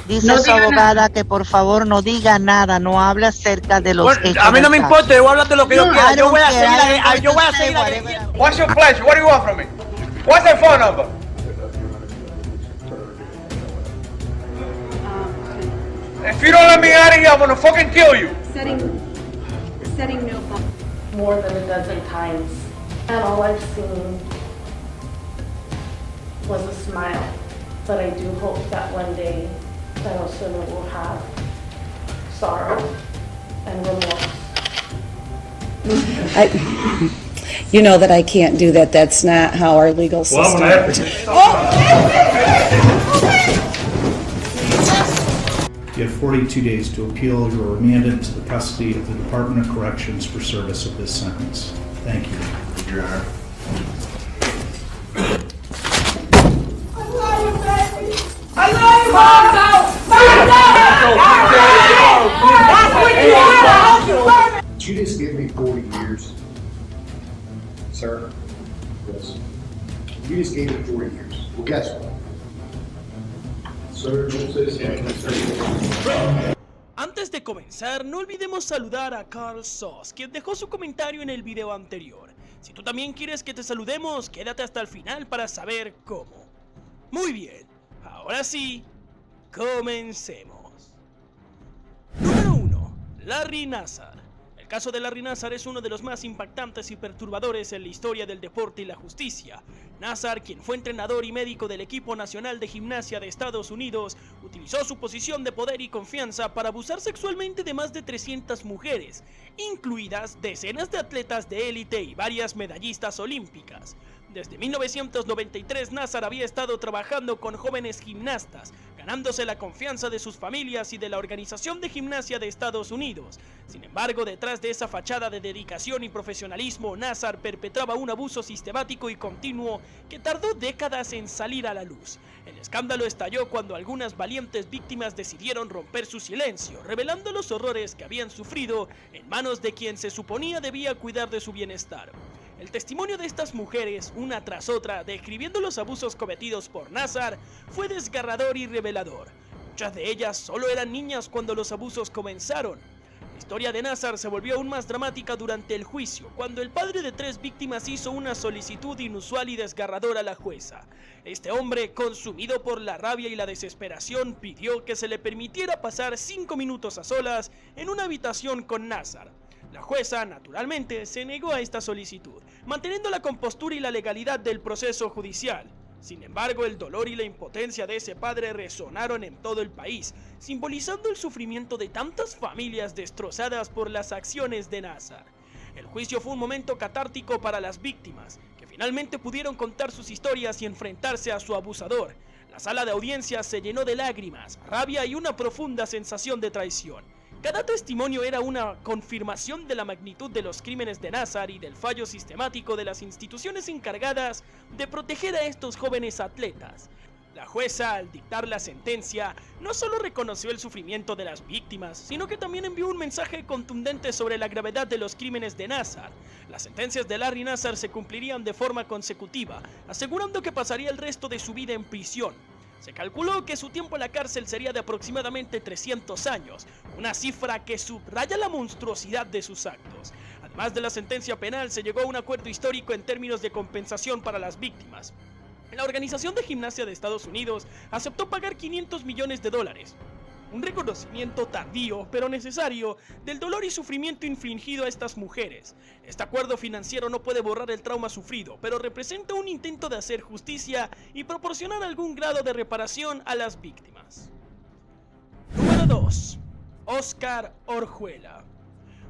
Dice No su diga abogada nada. que por favor no diga nada, no hable acerca de los hechos. A mí no me del importa, yo voy a hablar de lo que yo caso. quiera. I Yo don't voy a care. seguir, I am yo voy a going to say seguir whatever agrediendo. I What's your pleasure? What do you want from me? What's their phone number? If you don't let me out of here, I'm gonna fucking kill you. Setting no phone. more than a dozen times, and all I've seen was a smile. But I do hope that one day that Osuna will have sorrow and remorse. You know that I can't do that. That's not how our legal system works. You have 42 days to appeal. You are remanded to the custody of the Department of Corrections for service of this sentence. Thank you. Your Honor. You just give me 40 years, sir. Yes. You just gave me 40 years. Well, guess what? Sir, what's this? Antes de comenzar, no olvidemos saludar a Carl Sos, quien dejó su comentario en el video anterior. Si tú también quieres que te saludemos, quédate hasta el final para saber cómo. Muy bien, ahora sí, comencemos. Número 1. Larry Nassar. El caso de Larry Nassar es uno de los más impactantes y perturbadores en la historia del deporte y la justicia. Nassar, quien fue entrenador y médico del equipo nacional de gimnasia de Estados Unidos, utilizó su posición de poder y confianza para abusar sexualmente de más de 300 mujeres, incluidas decenas de atletas de élite y varias medallistas olímpicas. Desde 1993, Nassar había estado trabajando con jóvenes gimnastas, ganándose la confianza de sus familias y de la Organización de Gimnasia de Estados Unidos. Sin embargo, detrás de esa fachada de dedicación y profesionalismo, Nassar perpetraba un abuso sistemático y continuo que tardó décadas en salir a la luz. El escándalo estalló cuando algunas valientes víctimas decidieron romper su silencio, revelando los horrores que habían sufrido en manos de quien se suponía debía cuidar de su bienestar. El testimonio de estas mujeres, una tras otra, describiendo los abusos cometidos por Nassar, fue desgarrador y revelador. Muchas de ellas solo eran niñas cuando los abusos comenzaron. La historia de Nassar se volvió aún más dramática durante el juicio, cuando el padre de 3 víctimas hizo una solicitud inusual y desgarradora a la jueza. Este hombre, consumido por la rabia y la desesperación, pidió que se le permitiera pasar 5 minutos a solas en una habitación con Nassar. La jueza, naturalmente, se negó a esta solicitud, manteniendo la compostura y la legalidad del proceso judicial. Sin embargo, el dolor y la impotencia de ese padre resonaron en todo el país, simbolizando el sufrimiento de tantas familias destrozadas por las acciones de Nassar. El juicio fue un momento catártico para las víctimas, que finalmente pudieron contar sus historias y enfrentarse a su abusador. La sala de audiencias se llenó de lágrimas, rabia y una profunda sensación de traición. Cada testimonio era una confirmación de la magnitud de los crímenes de Nassar y del fallo sistemático de las instituciones encargadas de proteger a estos jóvenes atletas. La jueza, al dictar la sentencia, no solo reconoció el sufrimiento de las víctimas, sino que también envió un mensaje contundente sobre la gravedad de los crímenes de Nassar. Las sentencias de Larry Nassar se cumplirían de forma consecutiva, asegurando que pasaría el resto de su vida en prisión. Se calculó que su tiempo en la cárcel sería de aproximadamente 300 años, una cifra que subraya la monstruosidad de sus actos. Además de la sentencia penal, se llegó a un acuerdo histórico en términos de compensación para las víctimas. La Organización de Gimnasia de Estados Unidos aceptó pagar $500 millones, un reconocimiento tardío pero necesario del dolor y sufrimiento infligido a estas mujeres. Este acuerdo financiero no puede borrar el trauma sufrido, pero representa un intento de hacer justicia y proporcionar algún grado de reparación a las víctimas. Número 2. Oscar Orjuela.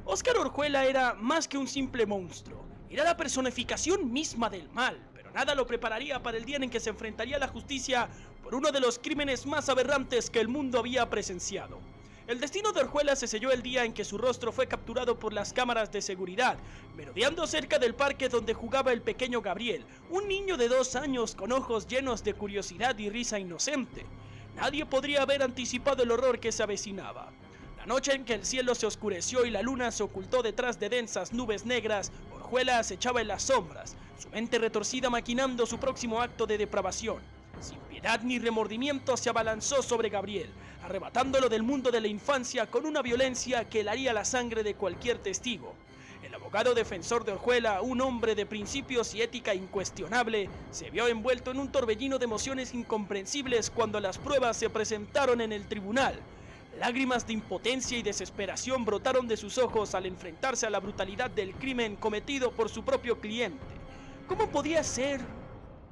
Oscar Orjuela era más que un simple monstruo, era la personificación misma del mal, pero nada lo prepararía para el día en que se enfrentaría a la justicia por uno de los crímenes más aberrantes que el mundo había presenciado. El destino de Orjuela se selló el día en que su rostro fue capturado por las cámaras de seguridad, merodeando cerca del parque donde jugaba el pequeño Gabriel, un niño de 2 años con ojos llenos de curiosidad y risa inocente. Nadie podría haber anticipado el horror que se avecinaba. La noche en que el cielo se oscureció y la luna se ocultó detrás de densas nubes negras, Orjuela acechaba en las sombras, su mente retorcida maquinando su próximo acto de depravación. Sin piedad ni remordimiento se abalanzó sobre Gabriel, arrebatándolo del mundo de la infancia con una violencia que helaría la sangre de cualquier testigo. El abogado defensor de Orjuela, un hombre de principios y ética incuestionable, se vio envuelto en un torbellino de emociones incomprensibles cuando las pruebas se presentaron en el tribunal. Lágrimas de impotencia y desesperación brotaron de sus ojos al enfrentarse a la brutalidad del crimen cometido por su propio cliente. ¿Cómo podía ser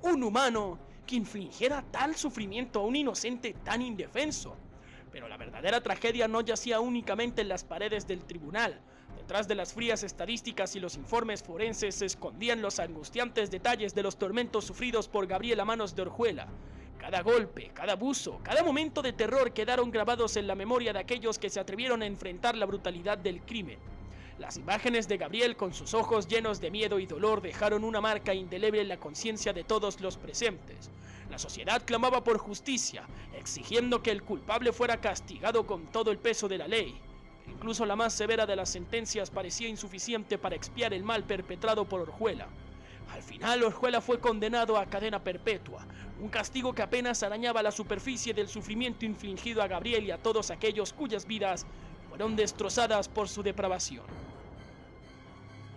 un humano que infligiera tal sufrimiento a un inocente tan indefenso? Pero la verdadera tragedia no yacía únicamente en las paredes del tribunal. Detrás de las frías estadísticas y los informes forenses se escondían los angustiantes detalles de los tormentos sufridos por Gabriel a manos de Orjuela. Cada golpe, cada abuso, cada momento de terror quedaron grabados en la memoria de aquellos que se atrevieron a enfrentar la brutalidad del crimen. Las imágenes de Gabriel con sus ojos llenos de miedo y dolor dejaron una marca indeleble en la conciencia de todos los presentes. La sociedad clamaba por justicia, exigiendo que el culpable fuera castigado con todo el peso de la ley. Incluso la más severa de las sentencias parecía insuficiente para expiar el mal perpetrado por Orjuela. Al final, Orjuela fue condenado a cadena perpetua, un castigo que apenas arañaba la superficie del sufrimiento infligido a Gabriel y a todos aquellos cuyas vidas fueron destrozadas por su depravación.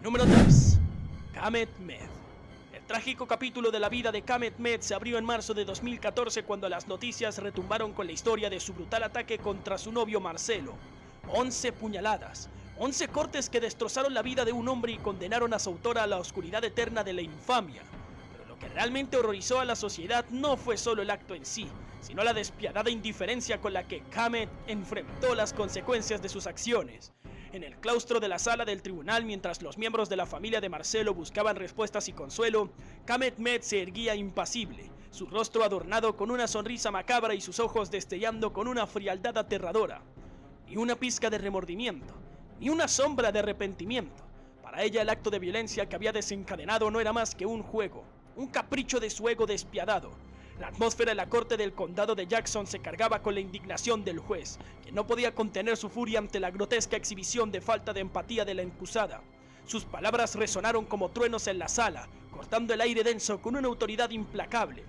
Número 3. Khamed Med. El trágico capítulo de la vida de Khamed Med se abrió en marzo de 2014 cuando las noticias retumbaron con la historia de su brutal ataque contra su novio Marcelo. 11 puñaladas, 11 cortes que destrozaron la vida de un hombre y condenaron a su autora a la oscuridad eterna de la infamia. Pero lo que realmente horrorizó a la sociedad no fue solo el acto en sí, sino la despiadada indiferencia con la que Khamed enfrentó las consecuencias de sus acciones. En el claustro de la sala del tribunal, mientras los miembros de la familia de Marcelo buscaban respuestas y consuelo, Khamed Med se erguía impasible, su rostro adornado con una sonrisa macabra y sus ojos destellando con una frialdad aterradora. Ni una pizca de remordimiento, ni una sombra de arrepentimiento. Para ella el acto de violencia que había desencadenado no era más que un juego, un capricho de su ego despiadado. La atmósfera de la corte del condado de Jackson se cargaba con la indignación del juez, que no podía contener su furia ante la grotesca exhibición de falta de empatía de la acusada. Sus palabras resonaron como truenos en la sala, cortando el aire denso con una autoridad implacable.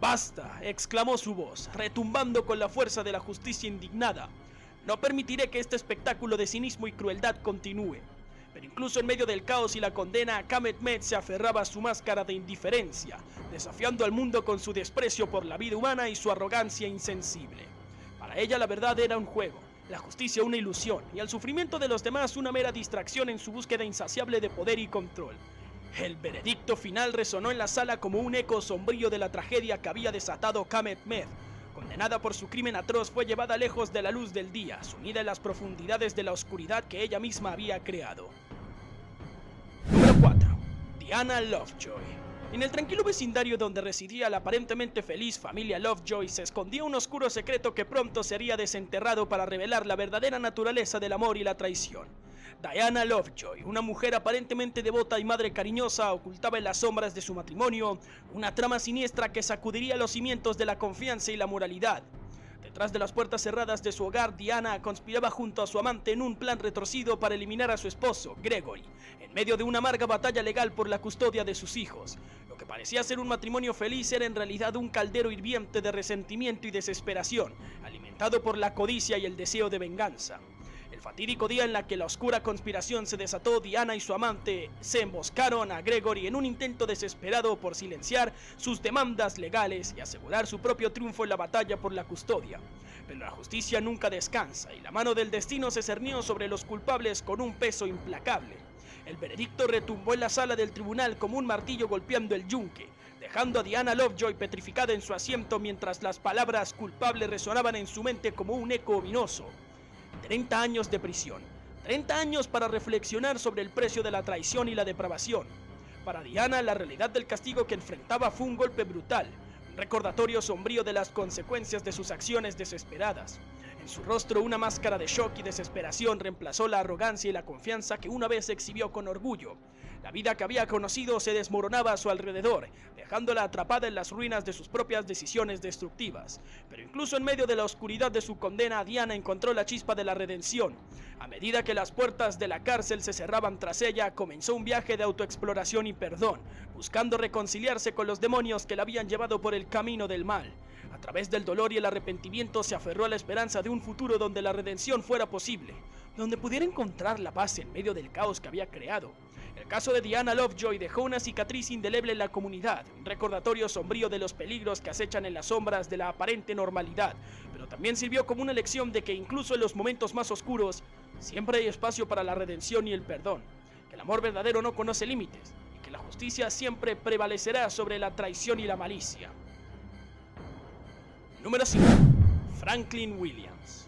¡Basta!, exclamó su voz, retumbando con la fuerza de la justicia indignada. No permitiré que este espectáculo de cinismo y crueldad continúe. Pero incluso en medio del caos y la condena, Khamed Med se aferraba a su máscara de indiferencia, desafiando al mundo con su desprecio por la vida humana y su arrogancia insensible. Para ella la verdad era un juego, la justicia una ilusión y el sufrimiento de los demás una mera distracción en su búsqueda insaciable de poder y control. El veredicto final resonó en la sala como un eco sombrío de la tragedia que había desatado Khamed Med. Condenada por su crimen atroz, fue llevada lejos de la luz del día, sumida en las profundidades de la oscuridad que ella misma había creado. Número 4. Diana Lovejoy. En el tranquilo vecindario donde residía la aparentemente feliz familia Lovejoy se escondía un oscuro secreto que pronto sería desenterrado para revelar la verdadera naturaleza del amor y la traición. Diana Lovejoy, una mujer aparentemente devota y madre cariñosa, ocultaba en las sombras de su matrimonio una trama siniestra que sacudiría los cimientos de la confianza y la moralidad. Detrás de las puertas cerradas de su hogar, Diana conspiraba junto a su amante en un plan retorcido para eliminar a su esposo, Gregory, en medio de una amarga batalla legal por la custodia de sus hijos. Lo que parecía ser un matrimonio feliz era en realidad un caldero hirviente de resentimiento y desesperación, alimentado por la codicia y el deseo de venganza. El fatídico día en la que la oscura conspiración se desató, Diana y su amante se emboscaron a Gregory en un intento desesperado por silenciar sus demandas legales y asegurar su propio triunfo en la batalla por la custodia. Pero la justicia nunca descansa y la mano del destino se cernió sobre los culpables con un peso implacable. El veredicto retumbó en la sala del tribunal como un martillo golpeando el yunque, dejando a Diana Lovejoy petrificada en su asiento mientras las palabras culpable resonaban en su mente como un eco ominoso. 30 años de prisión, 30 años para reflexionar sobre el precio de la traición y la depravación. Para Diana, la realidad del castigo que enfrentaba fue un golpe brutal, un recordatorio sombrío de las consecuencias de sus acciones desesperadas. En su rostro, una máscara de shock y desesperación reemplazó la arrogancia y la confianza que una vez exhibió con orgullo. La vida que había conocido se desmoronaba a su alrededor, dejándola atrapada en las ruinas de sus propias decisiones destructivas. Pero incluso en medio de la oscuridad de su condena, Diana encontró la chispa de la redención. A medida que las puertas de la cárcel se cerraban tras ella, comenzó un viaje de autoexploración y perdón, buscando reconciliarse con los demonios que la habían llevado por el camino del mal. A través del dolor y el arrepentimiento se aferró a la esperanza de un futuro donde la redención fuera posible, donde pudiera encontrar la paz en medio del caos que había creado. El caso de Diana Lovejoy dejó una cicatriz indeleble en la comunidad, un recordatorio sombrío de los peligros que acechan en las sombras de la aparente normalidad, pero también sirvió como una lección de que incluso en los momentos más oscuros, siempre hay espacio para la redención y el perdón, que el amor verdadero no conoce límites y que la justicia siempre prevalecerá sobre la traición y la malicia. Número 5. Franklin Williams.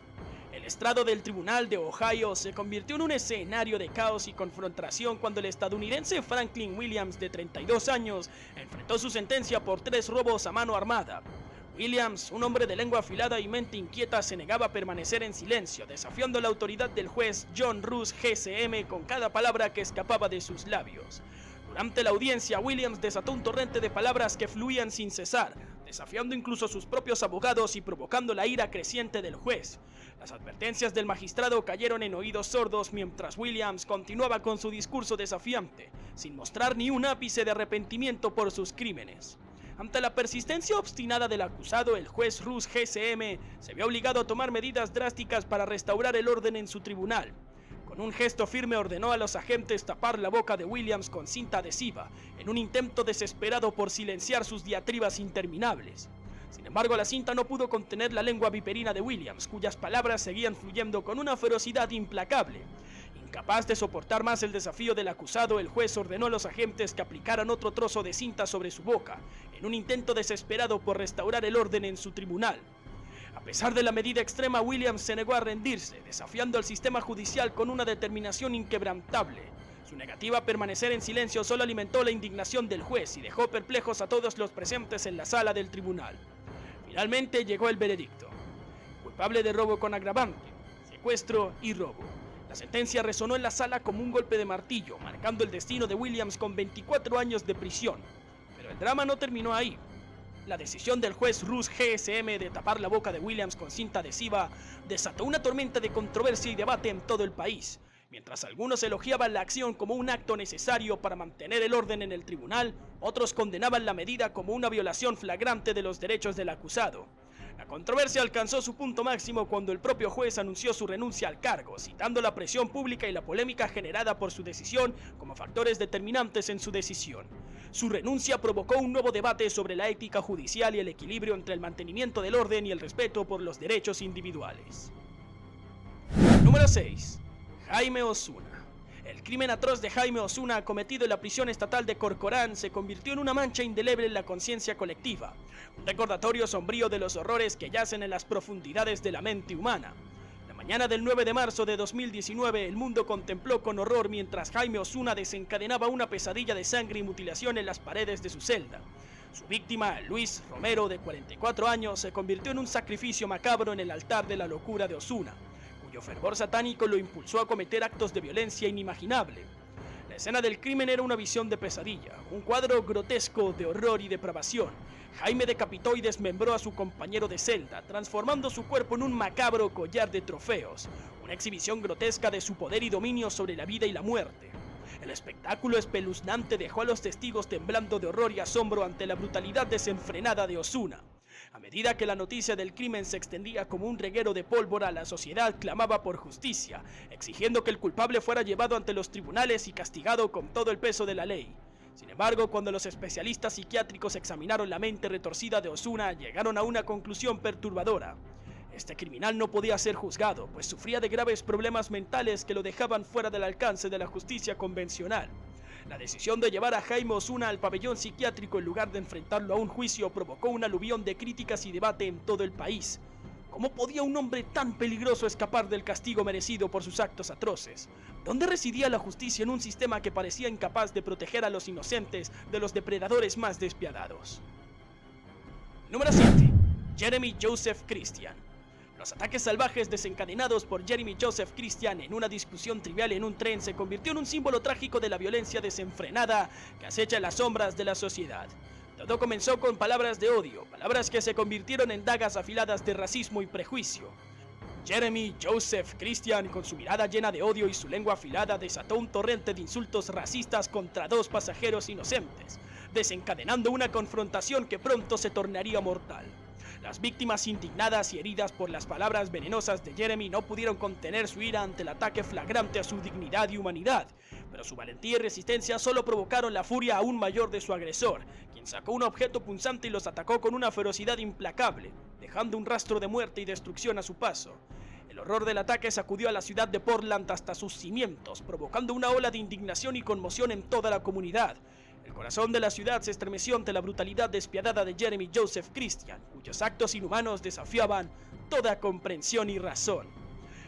El estrado del Tribunal de Ohio se convirtió en un escenario de caos y confrontación cuando el estadounidense Franklin Williams, de 32 años, enfrentó su sentencia por 3 robos a mano armada. Williams, un hombre de lengua afilada y mente inquieta, se negaba a permanecer en silencio, desafiando la autoridad del juez John Roos GCM con cada palabra que escapaba de sus labios. Durante la audiencia, Williams desató un torrente de palabras que fluían sin cesar, desafiando incluso a sus propios abogados y provocando la ira creciente del juez. Las advertencias del magistrado cayeron en oídos sordos mientras Williams continuaba con su discurso desafiante, sin mostrar ni un ápice de arrepentimiento por sus crímenes. Ante la persistencia obstinada del acusado, el juez Roos GCM se vio obligado a tomar medidas drásticas para restaurar el orden en su tribunal. Con un gesto firme ordenó a los agentes tapar la boca de Williams con cinta adhesiva, en un intento desesperado por silenciar sus diatribas interminables. Sin embargo, la cinta no pudo contener la lengua viperina de Williams, cuyas palabras seguían fluyendo con una ferocidad implacable. Incapaz de soportar más el desafío del acusado, el juez ordenó a los agentes que aplicaran otro trozo de cinta sobre su boca, en un intento desesperado por restaurar el orden en su tribunal. A pesar de la medida extrema, Williams se negó a rendirse, desafiando al sistema judicial con una determinación inquebrantable. Su negativa a permanecer en silencio solo alimentó la indignación del juez y dejó perplejos a todos los presentes en la sala del tribunal. Finalmente llegó el veredicto: culpable de robo con agravante, secuestro y robo. La sentencia resonó en la sala como un golpe de martillo, marcando el destino de Williams con 24 años de prisión. Pero el drama no terminó ahí. La decisión del juez Roos GSM de tapar la boca de Williams con cinta adhesiva desató una tormenta de controversia y debate en todo el país. Mientras algunos elogiaban la acción como un acto necesario para mantener el orden en el tribunal, otros condenaban la medida como una violación flagrante de los derechos del acusado. La controversia alcanzó su punto máximo cuando el propio juez anunció su renuncia al cargo, citando la presión pública y la polémica generada por su decisión como factores determinantes en su decisión. Su renuncia provocó un nuevo debate sobre la ética judicial y el equilibrio entre el mantenimiento del orden y el respeto por los derechos individuales. Número 6. Jaime Osuna. El crimen atroz de Jaime Osuna, cometido en la prisión estatal de Corcoran, se convirtió en una mancha indeleble en la conciencia colectiva, un recordatorio sombrío de los horrores que yacen en las profundidades de la mente humana. La mañana del 9 de marzo de 2019, el mundo contempló con horror mientras Jaime Osuna desencadenaba una pesadilla de sangre y mutilación en las paredes de su celda. Su víctima, Luis Romero, de 44 años, se convirtió en un sacrificio macabro en el altar de la locura de Osuna, cuyo fervor satánico lo impulsó a cometer actos de violencia inimaginable. La escena del crimen era una visión de pesadilla, un cuadro grotesco de horror y depravación. Jaime decapitó y desmembró a su compañero de celda, transformando su cuerpo en un macabro collar de trofeos, una exhibición grotesca de su poder y dominio sobre la vida y la muerte. El espectáculo espeluznante dejó a los testigos temblando de horror y asombro ante la brutalidad desenfrenada de Osuna. A medida que la noticia del crimen se extendía como un reguero de pólvora, la sociedad clamaba por justicia, exigiendo que el culpable fuera llevado ante los tribunales y castigado con todo el peso de la ley. Sin embargo, cuando los especialistas psiquiátricos examinaron la mente retorcida de Osuna, llegaron a una conclusión perturbadora. Este criminal no podía ser juzgado, pues sufría de graves problemas mentales que lo dejaban fuera del alcance de la justicia convencional. La decisión de llevar a Jaime Osuna al pabellón psiquiátrico en lugar de enfrentarlo a un juicio provocó un aluvión de críticas y debate en todo el país. ¿Cómo podía un hombre tan peligroso escapar del castigo merecido por sus actos atroces? ¿Dónde residía la justicia en un sistema que parecía incapaz de proteger a los inocentes de los depredadores más despiadados? Número 7. Jeremy Joseph Christian. Los ataques salvajes desencadenados por Jeremy Joseph Christian en una discusión trivial en un tren se convirtió en un símbolo trágico de la violencia desenfrenada que acecha en las sombras de la sociedad. Todo comenzó con palabras de odio, palabras que se convirtieron en dagas afiladas de racismo y prejuicio. Jeremy Joseph Christian, con su mirada llena de odio y su lengua afilada, desató un torrente de insultos racistas contra dos pasajeros inocentes, desencadenando una confrontación que pronto se tornaría mortal. Las víctimas indignadas y heridas por las palabras venenosas de Jeremy no pudieron contener su ira ante el ataque flagrante a su dignidad y humanidad, pero su valentía y resistencia solo provocaron la furia aún mayor de su agresor, quien sacó un objeto punzante y los atacó con una ferocidad implacable, dejando un rastro de muerte y destrucción a su paso. El horror del ataque sacudió a la ciudad de Portland hasta sus cimientos, provocando una ola de indignación y conmoción en toda la comunidad. El corazón de la ciudad se estremeció ante la brutalidad despiadada de Jeremy Joseph Christian, cuyos actos inhumanos desafiaban toda comprensión y razón.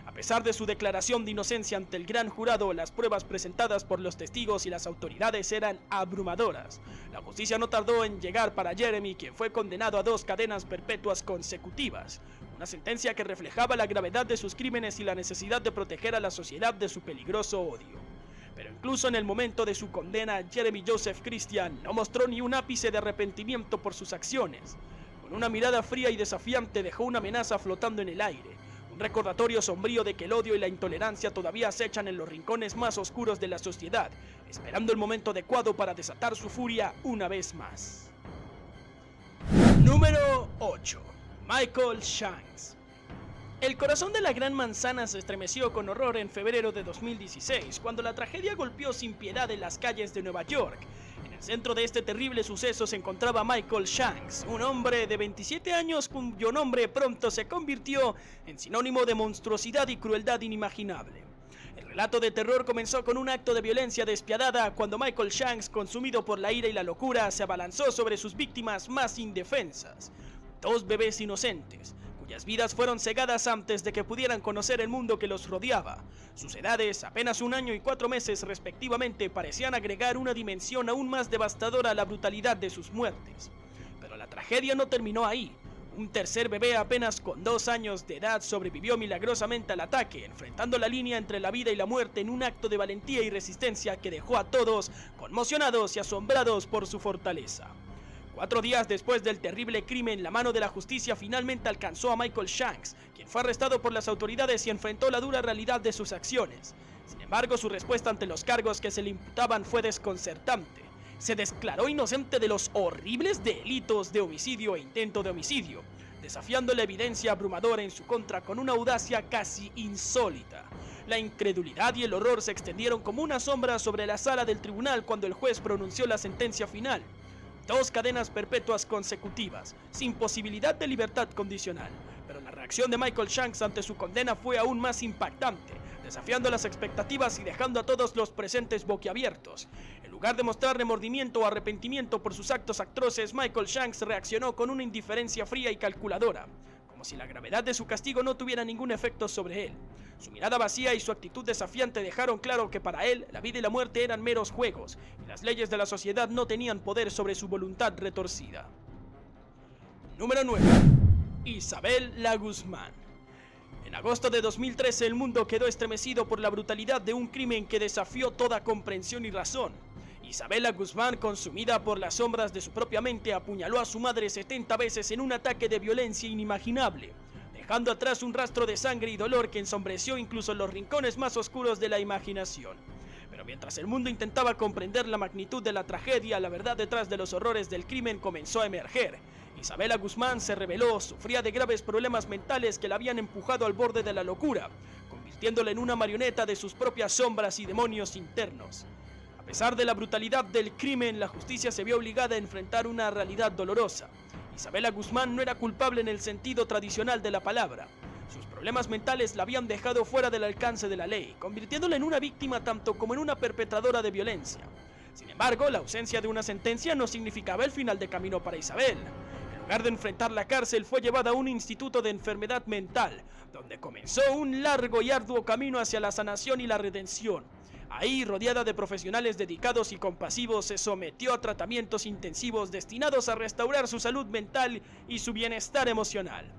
A pesar de su declaración de inocencia ante el gran jurado, las pruebas presentadas por los testigos y las autoridades eran abrumadoras. La justicia no tardó en llegar para Jeremy, quien fue condenado a 2 cadenas perpetuas consecutivas, una sentencia que reflejaba la gravedad de sus crímenes y la necesidad de proteger a la sociedad de su peligroso odio. Pero incluso en el momento de su condena, Jeremy Joseph Christian no mostró ni un ápice de arrepentimiento por sus acciones. Con una mirada fría y desafiante dejó una amenaza flotando en el aire, un recordatorio sombrío de que el odio y la intolerancia todavía acechan en los rincones más oscuros de la sociedad, esperando el momento adecuado para desatar su furia una vez más. Número 8. Michael Shanks. El corazón de la Gran Manzana se estremeció con horror en febrero de 2016, cuando la tragedia golpeó sin piedad en las calles de Nueva York. En el centro de este terrible suceso se encontraba Michael Shanks, un hombre de 27 años cuyo nombre pronto se convirtió en sinónimo de monstruosidad y crueldad inimaginable. El relato de terror comenzó con un acto de violencia despiadada cuando Michael Shanks, consumido por la ira y la locura, se abalanzó sobre sus víctimas más indefensas, 2 bebés inocentes, cuyas vidas fueron cegadas antes de que pudieran conocer el mundo que los rodeaba. Sus edades, apenas 1 año y 4 meses respectivamente, parecían agregar una dimensión aún más devastadora a la brutalidad de sus muertes. Pero la tragedia no terminó ahí. Un tercer bebé apenas con 2 años de edad sobrevivió milagrosamente al ataque, enfrentando la línea entre la vida y la muerte en un acto de valentía y resistencia que dejó a todos conmocionados y asombrados por su fortaleza. 4 días después del terrible crimen, la mano de la justicia finalmente alcanzó a Michael Shanks, quien fue arrestado por las autoridades y enfrentó la dura realidad de sus acciones. Sin embargo, su respuesta ante los cargos que se le imputaban fue desconcertante. Se declaró inocente de los horribles delitos de homicidio e intento de homicidio, desafiando la evidencia abrumadora en su contra con una audacia casi insólita. La incredulidad y el horror se extendieron como una sombra sobre la sala del tribunal cuando el juez pronunció la sentencia final. 2 cadenas perpetuas consecutivas, sin posibilidad de libertad condicional. Pero la reacción de Michael Shanks ante su condena fue aún más impactante, desafiando las expectativas y dejando a todos los presentes boquiabiertos. En lugar de mostrar remordimiento o arrepentimiento por sus actos atroces, Michael Shanks reaccionó con una indiferencia fría y calculadora, como si la gravedad de su castigo no tuviera ningún efecto sobre él. Su mirada vacía y su actitud desafiante dejaron claro que para él la vida y la muerte eran meros juegos, y las leyes de la sociedad no tenían poder sobre su voluntad retorcida. Número 9. Isabel La Guzmán. En agosto de 2013 el mundo quedó estremecido por la brutalidad de un crimen que desafió toda comprensión y razón. Isabel La Guzmán, consumida por las sombras de su propia mente, apuñaló a su madre 70 veces en un ataque de violencia inimaginable, dejando atrás un rastro de sangre y dolor que ensombreció incluso los rincones más oscuros de la imaginación. Pero mientras el mundo intentaba comprender la magnitud de la tragedia, la verdad detrás de los horrores del crimen comenzó a emerger. Isabel La Guzmán se reveló, sufría de graves problemas mentales que la habían empujado al borde de la locura, convirtiéndola en una marioneta de sus propias sombras y demonios internos. A pesar de la brutalidad del crimen, la justicia se vio obligada a enfrentar una realidad dolorosa. Isabel La Guzmán no era culpable en el sentido tradicional de la palabra. Sus problemas mentales la habían dejado fuera del alcance de la ley, convirtiéndola en una víctima tanto como en una perpetradora de violencia. Sin embargo, la ausencia de una sentencia no significaba el final de camino para Isabel. En lugar de enfrentar la cárcel, fue llevada a un instituto de enfermedad mental, donde comenzó un largo y arduo camino hacia la sanación y la redención. Ahí, rodeada de profesionales dedicados y compasivos, se sometió a tratamientos intensivos destinados a restaurar su salud mental y su bienestar emocional.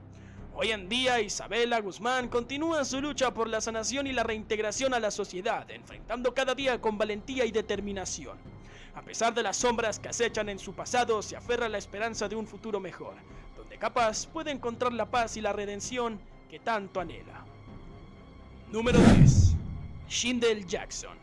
Hoy en día, Isabela Guzmán continúa su lucha por la sanación y la reintegración a la sociedad, enfrentando cada día con valentía y determinación. A pesar de las sombras que acechan en su pasado, se aferra a la esperanza de un futuro mejor, donde capaz puede encontrar la paz y la redención que tanto anhela. Número 10. Shindell Jackson.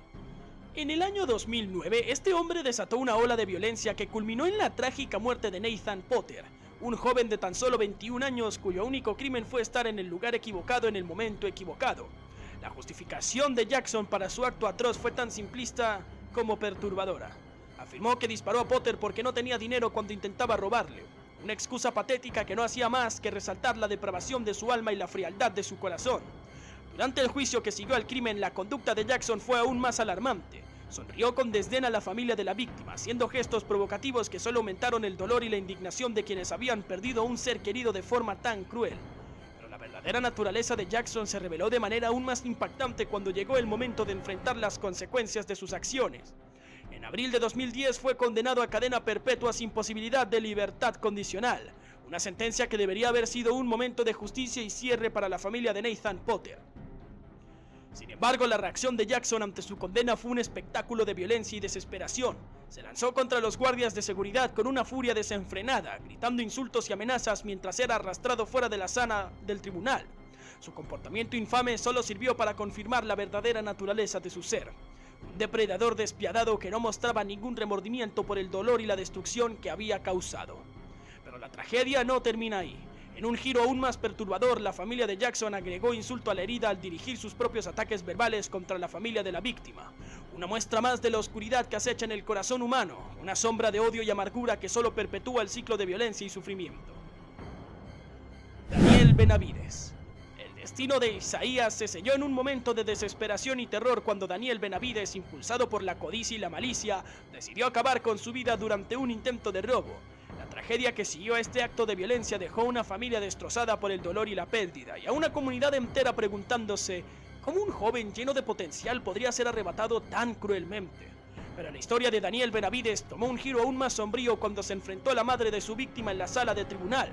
En el año 2009, este hombre desató una ola de violencia que culminó en la trágica muerte de Nathan Potter, un joven de tan solo 21 años cuyo único crimen fue estar en el lugar equivocado en el momento equivocado. La justificación de Jackson para su acto atroz fue tan simplista como perturbadora. Afirmó que disparó a Potter porque no tenía dinero cuando intentaba robarle, una excusa patética que no hacía más que resaltar la depravación de su alma y la frialdad de su corazón. Durante el juicio que siguió al crimen, la conducta de Jackson fue aún más alarmante. Sonrió con desdén a la familia de la víctima, haciendo gestos provocativos que solo aumentaron el dolor y la indignación de quienes habían perdido a un ser querido de forma tan cruel. Pero la verdadera naturaleza de Jackson se reveló de manera aún más impactante cuando llegó el momento de enfrentar las consecuencias de sus acciones. En abril de 2010 fue condenado a cadena perpetua sin posibilidad de libertad condicional, una sentencia que debería haber sido un momento de justicia y cierre para la familia de Nathan Potter. Sin embargo, la reacción de Jackson ante su condena fue un espectáculo de violencia y desesperación. Se lanzó contra los guardias de seguridad con una furia desenfrenada, gritando insultos y amenazas mientras era arrastrado fuera de la sala del tribunal. Su comportamiento infame solo sirvió para confirmar la verdadera naturaleza de su ser. Un depredador despiadado que no mostraba ningún remordimiento por el dolor y la destrucción que había causado. Pero la tragedia no termina ahí. En un giro aún más perturbador, la familia de Jackson agregó insulto a la herida al dirigir sus propios ataques verbales contra la familia de la víctima. Una muestra más de la oscuridad que acecha en el corazón humano, una sombra de odio y amargura que solo perpetúa el ciclo de violencia y sufrimiento. Daniel Benavides. El destino de Isaías se selló en un momento de desesperación y terror cuando Daniel Benavides, impulsado por la codicia y la malicia, decidió acabar con su vida durante un intento de robo. La tragedia que siguió a este acto de violencia dejó a una familia destrozada por el dolor y la pérdida, y a una comunidad entera preguntándose cómo un joven lleno de potencial podría ser arrebatado tan cruelmente. Pero la historia de Daniel Benavides tomó un giro aún más sombrío cuando se enfrentó a la madre de su víctima en la sala de tribunal.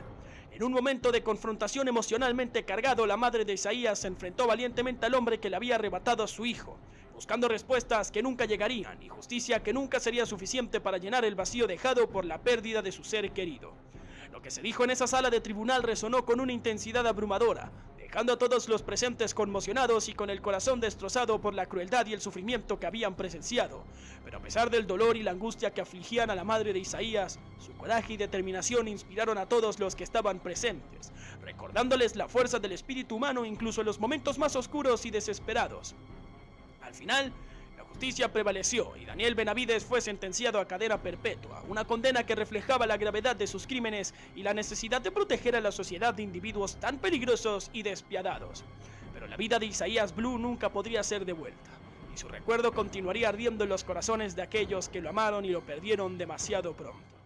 En un momento de confrontación emocionalmente cargado, la madre de Isaías se enfrentó valientemente al hombre que le había arrebatado a su hijo, buscando respuestas que nunca llegarían y justicia que nunca sería suficiente para llenar el vacío dejado por la pérdida de su ser querido. Lo que se dijo en esa sala de tribunal resonó con una intensidad abrumadora, dejando a todos los presentes conmocionados y con el corazón destrozado por la crueldad y el sufrimiento que habían presenciado. Pero a pesar del dolor y la angustia que afligían a la madre de Isaías, su coraje y determinación inspiraron a todos los que estaban presentes, recordándoles la fuerza del espíritu humano incluso en los momentos más oscuros y desesperados. Al final, la justicia prevaleció y Daniel Benavides fue sentenciado a cadena perpetua, una condena que reflejaba la gravedad de sus crímenes y la necesidad de proteger a la sociedad de individuos tan peligrosos y despiadados. Pero la vida de Isaías Blue nunca podría ser devuelta, y su recuerdo continuaría ardiendo en los corazones de aquellos que lo amaron y lo perdieron demasiado pronto.